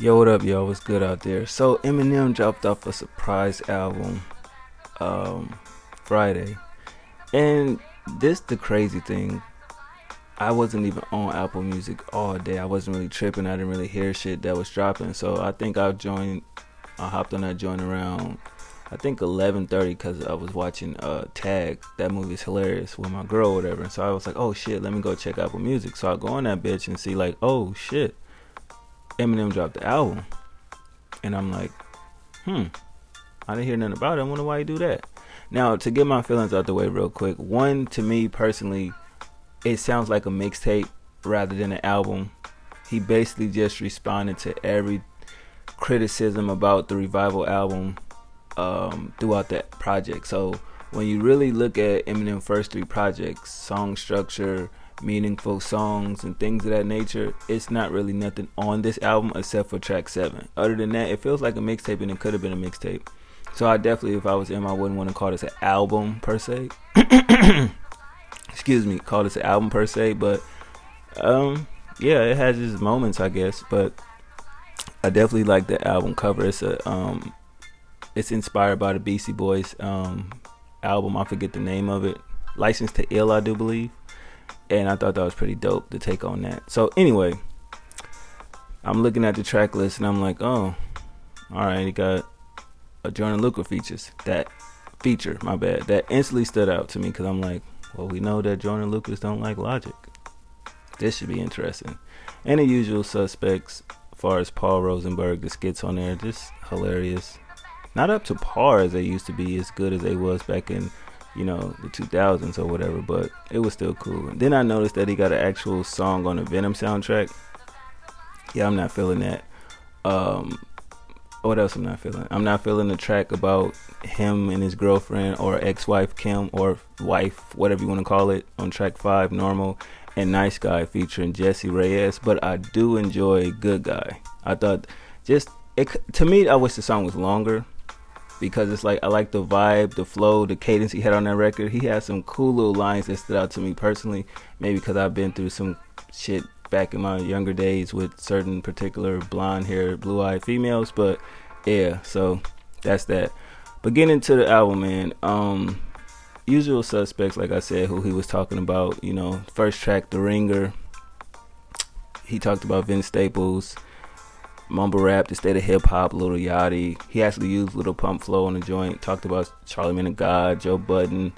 Yo, what up, y'all? What's good out there? So Eminem dropped off a surprise album um, Friday, and this the crazy thing. I wasn't even on Apple Music all day. I wasn't really tripping. I didn't really hear shit that was dropping. So I think I hopped on that joint around. I think 11:30 because I was watching Tag. That movie's hilarious with my girl, or whatever. And so I was like, oh shit, let me go check Apple Music. So I go on that bitch and see like, oh shit, Eminem dropped the album. And I'm like, I didn't hear nothing about it. I wonder why you do that. Now, to get my feelings out the way real quick, one, to me personally, it sounds like a mixtape rather than an album. He basically just responded to every criticism about the Revival album throughout that project. So when you really look at Eminem's first three projects, song structure, meaningful songs, and things of that nature, it's not really nothing on this album except for track 7. Other than that, it feels like a mixtape, and it could have been a mixtape. So I definitely, if I was him, I wouldn't want to call this an album per se. Excuse me, call this an album per se, but yeah, it has its moments, I guess. But I definitely like the album cover. It's inspired by the Beastie Boys album. I forget the name of it. License to Ill, I do believe. And I thought that was pretty dope to take on that. So anyway, I'm looking at the track list and I'm like, oh, all right, he got a Jordan Lucas feature, my bad. That instantly stood out to me because I'm like, well, we know that Jordan Lucas don't like Logic. This should be interesting. And the usual suspects, as far as Paul Rosenberg, the skits on there, just hilarious. Not up to par as they used to be, as good as they was back in, the 2000s or whatever, but it was still cool. And then I noticed that he got an actual song on the Venom soundtrack. Yeah, I'm not feeling that. What else I'm not feeling? I'm not feeling the track about him and his girlfriend or ex-wife Kim, or wife, whatever you want to call it, on track 5, Normal, and Nice Guy featuring Jesse Reyes. But I do enjoy Good Guy. I thought to me, I wish the song was longer, because it's like I like the vibe, the flow, the cadence he had on that record. He had some cool little lines that stood out to me personally, maybe because I've been through some shit back in my younger days with certain particular blonde haired, blue eyed females. But yeah, so that's that. But getting into the album, man, usual suspects, like I said, who he was talking about. First track, The Ringer, he talked about Vince Staples, mumble rap, the state of hip hop, Lil Yachty. He actually used Little Pump Flow on the joint. Talked about Charlamagne the God, Joe Budden,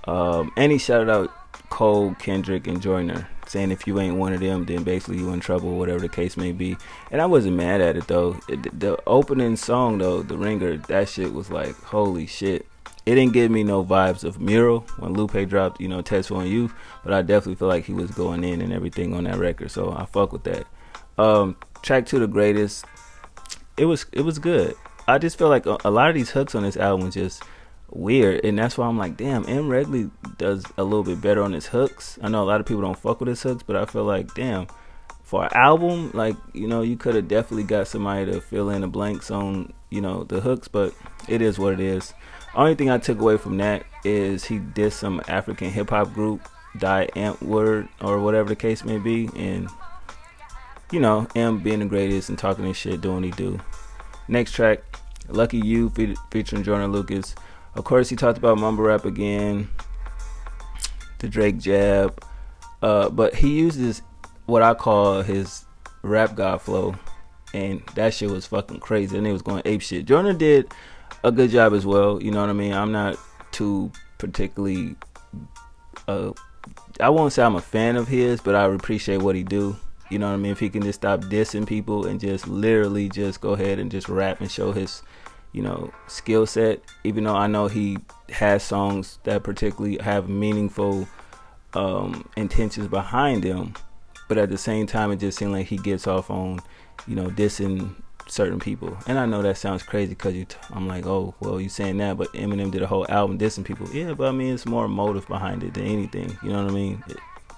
and he shouted out Cole, Kendrick, and Joyner, saying if you ain't one of them, then basically you in trouble, whatever the case may be. And I wasn't mad at it though. The opening song though, The Ringer, that shit was like, holy shit. It didn't give me no vibes of Mural when Lupe dropped, Test for You, but I definitely feel like he was going in and everything on that record, so I fuck with that. Track 2, The Greatest, it was good. I just feel like a lot of these hooks on this album was just weird, and that's why I'm like, damn, M Regularly does a little bit better on his hooks. I know a lot of people don't fuck with his hooks, but I feel like, damn, for an album, like, you could have definitely got somebody to fill in the blanks on, the hooks, but it is what it is. Only thing I took away from that is he did some African hip hop group, Die Antwoord, or whatever the case may be, and M being the greatest and talking his shit, doing what he do. Next track, Lucky You featuring Jordan Lucas. Of course, he talked about mumble rap again, the Drake jab, but he uses what I call his rap god flow, and that shit was fucking crazy, and it was going ape shit. Jordan did a good job as well, you know what I mean? I'm not too particularly, I won't say I'm a fan of his, but I appreciate what he do. You know what I mean? If he can just stop dissing people and just literally just go ahead and just rap and show his, skill set. Even though I know he has songs that particularly have meaningful intentions behind them, but at the same time, it just seems like he gets off on, dissing certain people. And I know that sounds crazy because I'm like, oh, well, you saying that, but Eminem did a whole album dissing people. Yeah, but I mean, it's more motive behind it than anything. You know what I mean?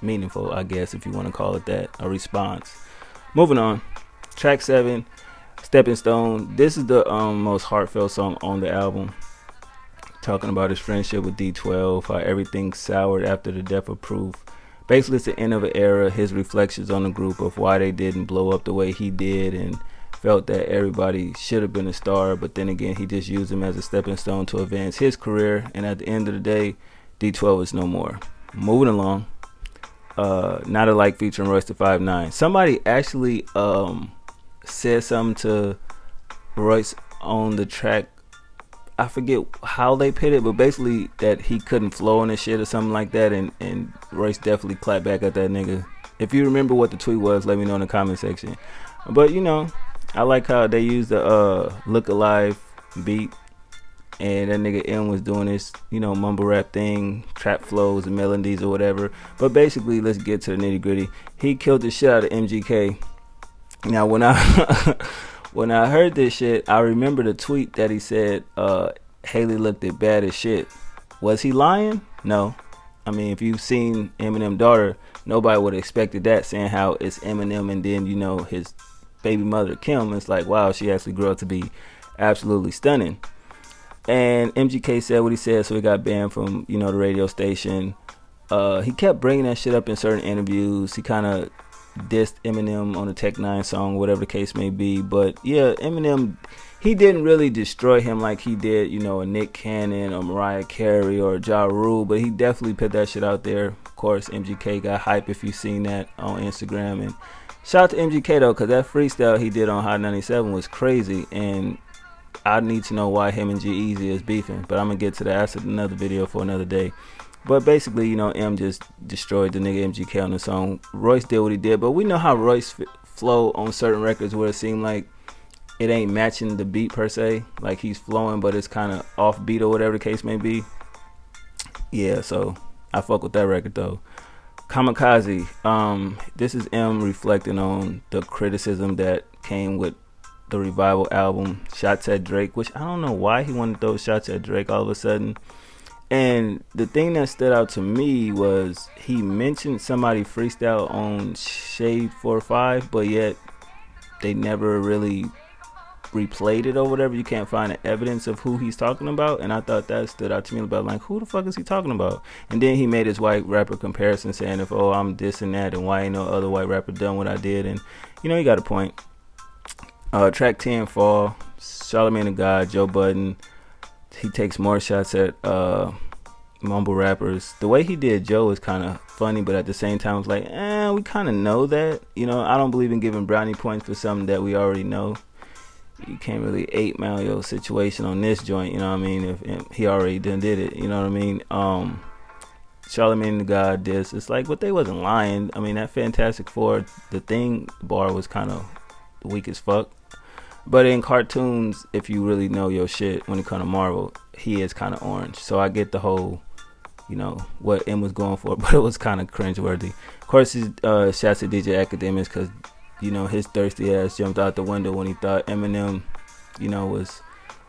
Meaningful, I guess, if you want to call it that, a response. Moving on, track 7, Stepping Stone. This is the most heartfelt song on the album, talking about his friendship with D12, how everything soured after the death of Proof. Basically, it's the end of an era, his reflections on the group of why they didn't blow up the way he did, and felt that everybody should have been a star, but then again, he just used him as a stepping stone to advance his career. And at the end of the day, D12 is no more. Moving along. Not Alike featuring Royce da 5'9". Somebody actually said something to Royce on the track. I forget how they put it, but basically that he couldn't flow on his shit or something like that, and Royce definitely clapped back at that nigga. If you remember what the tweet was, let me know in the comment section. But you know, I like how they used the Look Alive beat, and that nigga M was doing this, you know, mumble rap thing, trap flows and melodies or whatever. But basically, let's get to the nitty gritty. He killed the shit out of MGK. Now, when I heard this shit, I remember the tweet that he said, Haley looked at bad as shit. Was he lying? No. I mean, if you've seen Eminem daughter, nobody would have expected that, saying how it's Eminem and then, you know, his baby mother Kim. It's like, wow, she actually grew up to be absolutely stunning. And MGK said what he said, so he got banned from, you know, the radio station. He kept bringing that shit up in certain interviews. He kind of dissed Eminem on the Tech 9 song, whatever the case may be. But yeah, Eminem, he didn't really destroy him like he did, you know, a Nick Cannon or Mariah Carey or Ja Rule, but he definitely put that shit out there. Of course, MGK got hype if you've seen that on Instagram. And shout out to MGK though, because that freestyle he did on Hot 97 was crazy, and I need to know why him and G-Eazy is beefing, but I'm gonna get to that. That's another video for another day. But basically, you know, M just destroyed the nigga MGK on the song. Royce did what he did, but we know how Royce flow on certain records where it seemed like it ain't matching the beat per se. Like he's flowing, but it's kind of off beat or whatever the case may be. Yeah, so I fuck with that record though. Kamikaze. This is M reflecting on the criticism that came with the Revival album, shots at Drake, which I don't know why he wanted those shots at Drake all of a sudden. And the thing that stood out to me was he mentioned somebody freestyle on Shade 4-5, but yet they never really replayed it or whatever. You can't find the evidence of who he's talking about, and I thought that stood out to me about like, who the fuck is he talking about? And then he made his white rapper comparison, saying if I'm this and that, and why ain't no other white rapper done what I did? And you know, he got a point. Track 10, Fall, Charlamagne the God, Joe Budden. He takes more shots at mumble rappers. The way he did Joe is kind of funny, but at the same time, it's like, we kind of know that. You know, I don't believe in giving brownie points for something that we already know. You can't really 8 Mile your situation on this joint, you know what I mean, if he already did it, you know what I mean. Charlamagne the God diss, it's like, but they wasn't lying. I mean, that Fantastic Four, the thing bar was kind of weak as fuck. But in cartoons, if you really know your shit when it comes to Marvel, he is kind of orange. So I get the whole, you know, what M was going for, but it was kind of cringeworthy. Of course, his shouts to DJ Academics, because, you know, his thirsty ass jumped out the window when he thought Eminem, you know, was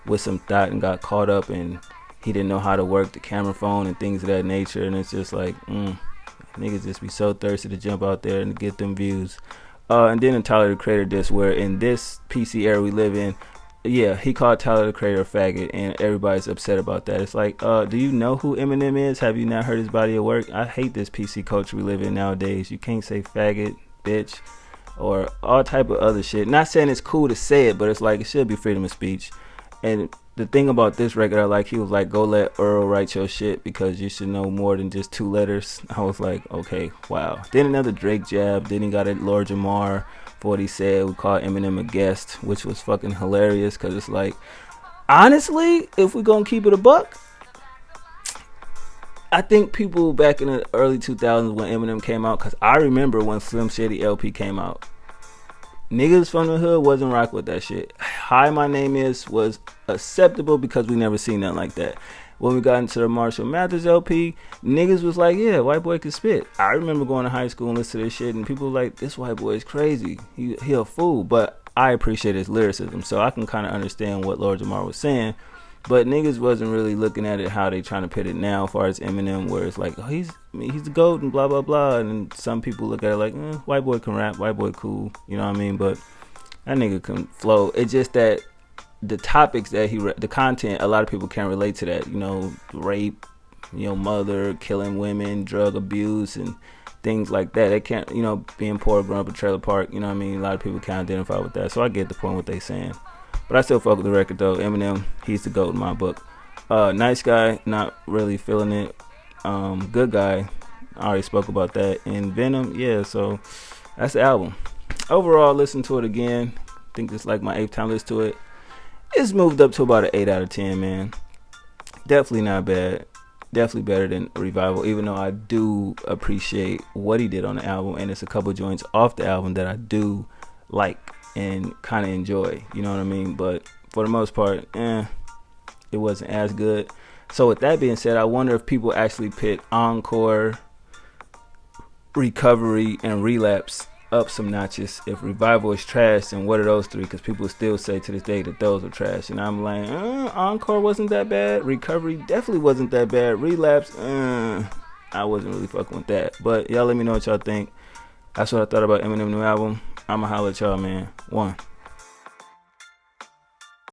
with some thought and got caught up, and he didn't know how to work the camera phone and things of that nature. And it's just like, niggas just be so thirsty to jump out there and get them views. And then in Tyler the Creator diss, where in this PC era we live in, yeah, he called Tyler the Creator a faggot, and everybody's upset about that. It's like, do you know who Eminem is? Have you not heard his body of work? I hate this PC culture we live in nowadays. You can't say faggot, bitch, or all type of other shit. Not saying it's cool to say it, but it's like, it should be freedom of speech. And the thing about this record, I like, he was like, go let Earl write your shit because you should know more than just 2 letters. I was like, okay, wow. Then another Drake jab. Then he got at Lord Jamar for what he said. We called Eminem a guest, which was fucking hilarious, because it's like, honestly, if we're gonna keep it a buck, I think people back in the early 2000s when Eminem came out, because I remember when Slim Shady LP came out, niggas from the hood wasn't rock with that shit. Hi, My Name Is was acceptable because we never seen nothing like that. When we got into the Marshall Mathers LP, niggas was like, yeah, white boy can spit. I remember going to high school and listening to this shit, and people were like, this white boy is crazy. He a fool. But I appreciate his lyricism, so I can kind of understand what Lord Jamar was saying. But niggas wasn't really looking at it how they trying to put it now, as far as Eminem, where it's like, oh, he's the GOAT and blah blah blah, and some people look at it like, white boy can rap, white boy cool, you know what I mean? But that nigga can flow. It's just that the topics that the content, a lot of people can't relate to that. You know, rape, you know, mother, killing women, drug abuse, and things like that. They can't, being poor, growing up in trailer park, you know what I mean? A lot of people can't identify with that. So I get the point what they saying. But I still fuck with the record though. Eminem, he's the GOAT in my book. Nice Guy, not really feeling it. Good Guy, I already spoke about that. And Venom, yeah, so that's the album. Overall, listen to it again. I think it's like my 8th time listen to it. It's moved up to about an 8 out of 10, man. Definitely not bad. Definitely better than Revival, even though I do appreciate what he did on the album, and it's a couple joints off the album that I do like and kind of enjoy, you know what I mean? But for the most part, it wasn't as good. So with that being said, I wonder if people actually put Encore, Recovery, and Relapse up some notches. If Revival is trash, then what are those 3? Because people still say to this day that those are trash, and I'm like, Encore wasn't that bad, Recovery definitely wasn't that bad, Relapse, I wasn't really fucking with that. But y'all let me know what y'all think. That's what I thought about Eminem new album. I'ma holler at y'all, man. 1